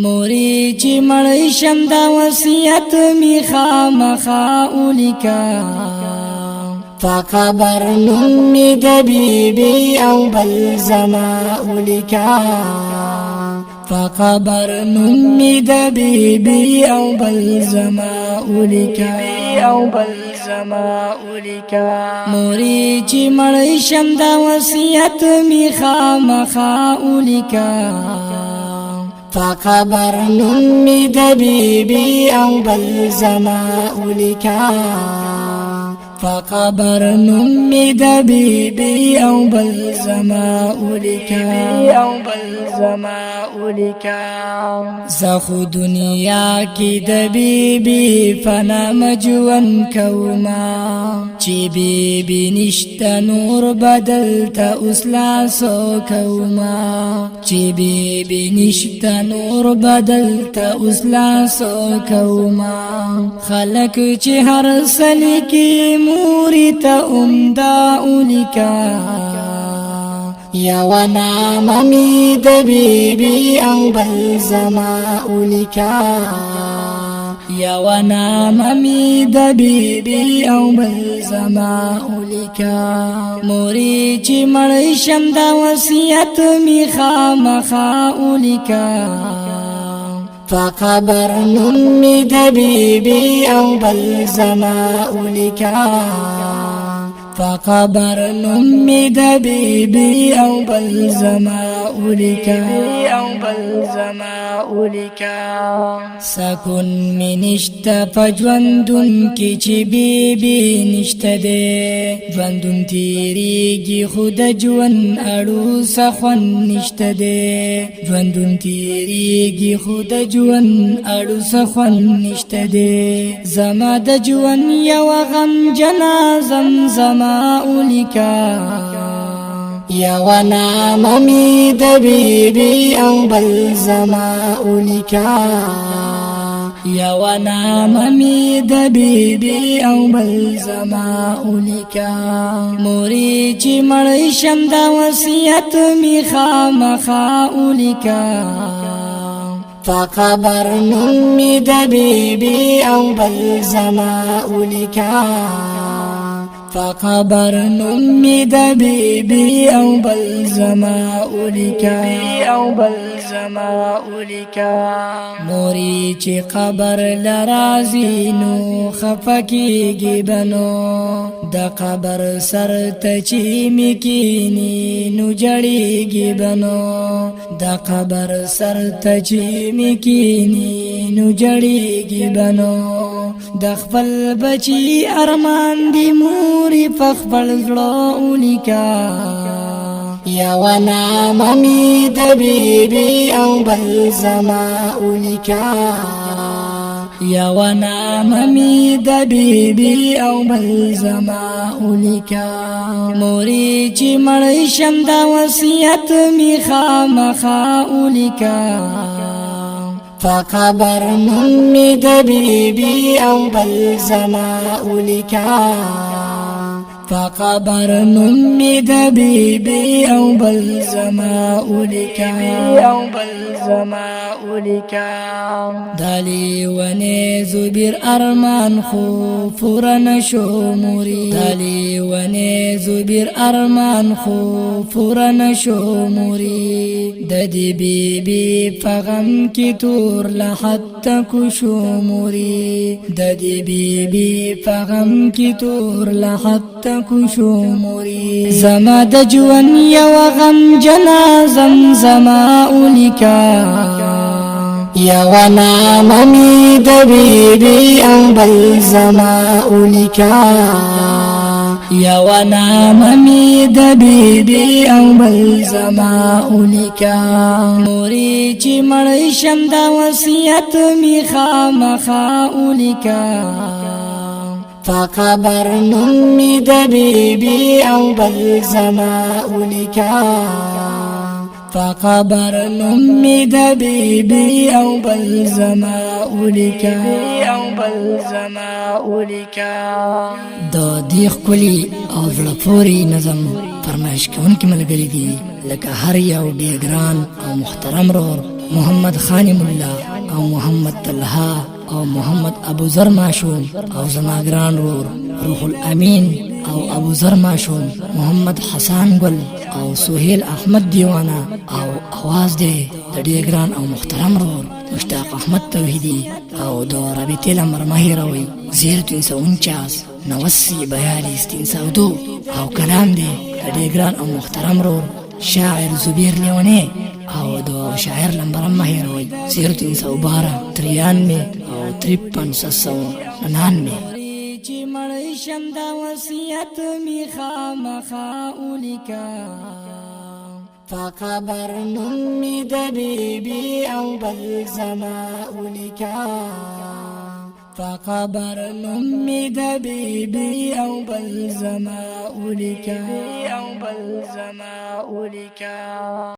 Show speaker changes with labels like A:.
A: موري چې مړ شم دا وصیت می خامخا ولیکا فقبر نوم می د بیبي او بل زما ولیکا فقبر نوم می د بیبي او بل زما ولیکا موري چې مړ شم دا وصیت می خامخا ولیکا فقبر نوم می د بیبي او بل زما ولیکا فقبر نوم می د بیبي او بل زما ولیکا زخو دنیا کی د بیبي فنا مجون کوما چې بیبي نشته نور بدل تا اسلا سو کوما چې بیبي نشته نور بدل تا اسلا سو کوما خلق چې هر سلی کی موری تا امدا اولیکا یا ونا ممی د بیبي او بل زما اولیکا یا ونا ممی د بیبي او بل زما اولیکا موري چې مړ شم دا وصیت می خامخا اولیکا فقبر نوم می د بیبي او بل زما اولیکا فقبر نوم می د بیبي او بل زما ولیکا سکون می نشته پجوندون کی چې بیبي نشته ده ژوندون تیریږي خود ژوند اړو سخن نشته ده ژوندون تیریږي خود ژوند اړو سخن نشته ده زما د ژوند یو غم جنازم زما اولیکا یا ونا ممی د بیبي او بل زما اولیکا یا ونا ممی د بیبي او بل زما اولیکا موري چې مړ شم دا وصیت می خامخا اولیکا فقبر نوم می د بیبي او بل زما اولیکا فقبر نوم می د بیبي او بل زما اولیکا موري چې قبر لرازي نو خفکیږي بنو د قبر سر ته چې میکینی نو جړیږي بنو د قبر سر ته چې میکینی نو جړیږي بنو د خپل بچي ارمان دی موري فخبل زړه اولیکا یا ونا ممی د بیبي او بل زما اولیکا یا ونا ممی د بیبي او بل زما اولیکا موري چې مړ شم دا وصیت می خامخا اولیکا فقبر نوم می د بیبي او بل زما اولیکا فقبر نوم می د بیبي او بل زما اولیکا دالی ونی زبیر ارمان خو فورن شو موری دالی ونی زبیر ارمان خو فورن شو موری د دی بیبي فغم کی تور لحد تکو شو موری د دی بیبي فغم کی تور لحد تکو شو موری زما د ژوند یو غم جنازم زما اولیکا یا ونا ممی د بیبي او بل زما اولیکا یا ونا ممی د بیبي او بل زما اولیکا موري چې مړ شم دا وصیت می خامخا اولیکا فقبر نوم می د بیبي او بل زما اولیکا فقبر نوم می د بیبي او بل زما اولیکا د دې ښکلي او زړه پورې نظم فرمایش کوونکي ملګري دي لکه هر یو ډېر ګران او محترم ورور محمد خان مولا او محمد طلحه او محمد ابو ذر ماشوم او زما ګران رور روح الامین او ابو ذر ماشوم محمد حسان گل او سهیل احمد دیوانا او आवाज دې د ډېر ګران او محترم رور مشتاق احمد توحیدی او د رابطې لمر ماهروي 0349 90 42 302 او کلام دې د ډېر ګران او محترم رور شاعر زبیر لیونی او دو شاعر لمبر ماهروي 0312 93 او 53 چې مړی شم دا وصیت می خامخا ولیکا فقبر نوم می د بیبي او بل زما ولیکا فقبر نوم می د بیبي او بل زما ولیکا